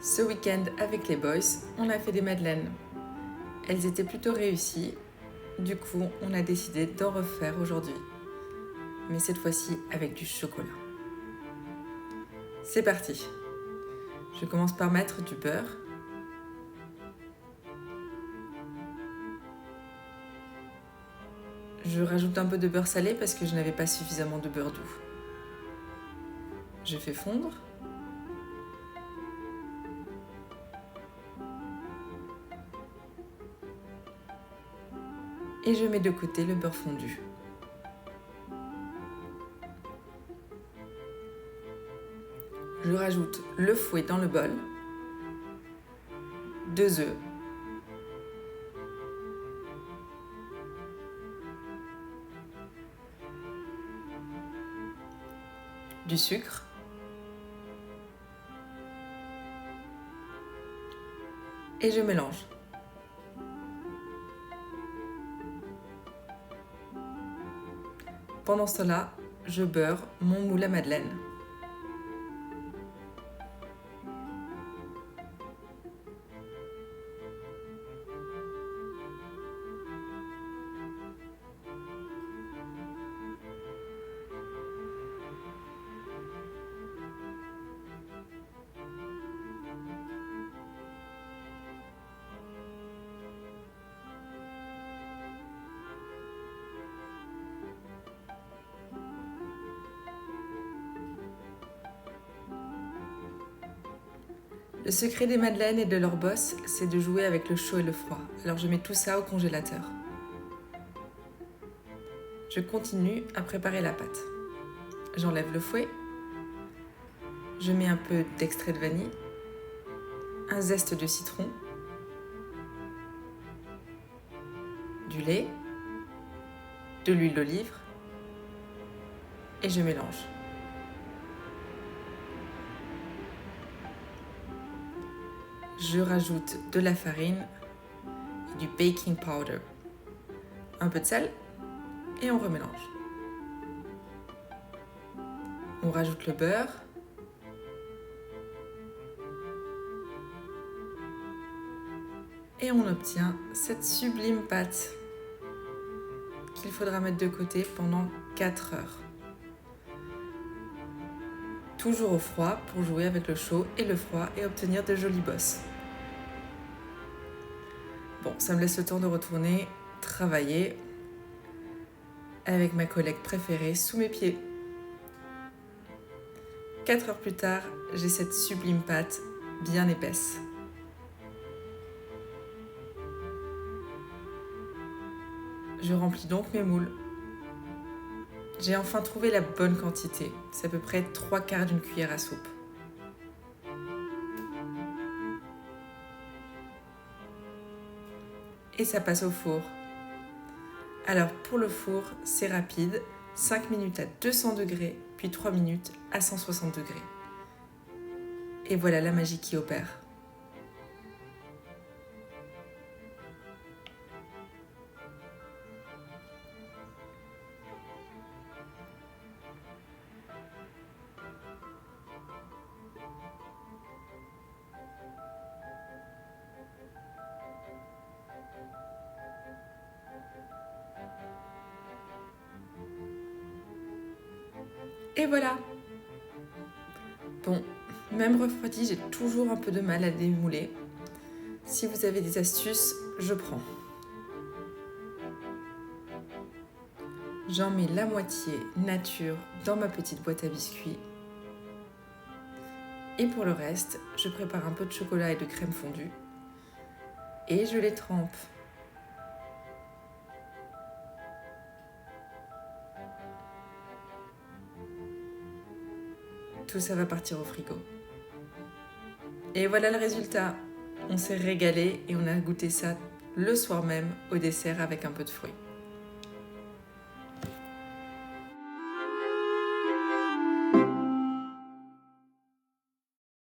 Ce week-end avec les boys, on a fait des madeleines. Elles étaient plutôt réussies, du coup on a décidé d'en refaire aujourd'hui. Mais cette fois-ci avec du chocolat. C'est parti. Je commence par mettre du beurre. Je rajoute un peu de beurre salé parce que je n'avais pas suffisamment de beurre doux. Je fais fondre. Et je mets de côté le beurre fondu. Je rajoute le fouet dans le bol, 2 œufs, du sucre, et je mélange. Pendant cela, je beurre mon moule à madeleine. Le secret des madeleines et de leur boss, c'est de jouer avec le chaud et le froid. Alors je mets tout ça au congélateur. Je continue à préparer la pâte. J'enlève le fouet. Je mets un peu d'extrait de vanille, un zeste de citron, du lait, de l'huile d'olive et je mélange. Je rajoute de la farine et du baking powder, un peu de sel et on remélange. On rajoute le beurre, et on obtient cette sublime pâte qu'il faudra mettre de côté pendant 4 heures. Toujours au froid pour jouer avec le chaud et le froid et obtenir de jolis bosses. Bon, ça me laisse le temps de retourner travailler avec ma collègue préférée sous mes pieds. 4 heures plus tard, j'ai cette sublime pâte bien épaisse. Je remplis donc mes moules. J'ai enfin trouvé la bonne quantité. C'est à peu près 3/4 d'une cuillère à soupe. Et ça passe au four. Alors pour le four, c'est rapide. 5 minutes à 200 degrés, puis 3 minutes à 160 degrés. Et voilà la magie qui opère. Et voilà. Bon, même refroidi, j'ai toujours un peu de mal à démouler. Si vous avez des astuces, je prends. J'en mets la moitié nature dans ma petite boîte à biscuits. Et pour le reste, je prépare un peu de chocolat et de crème fondue. Et je les trempe. Tout ça va partir au frigo. Et voilà le résultat. On s'est régalé et on a goûté ça le soir même au dessert avec un peu de fruits.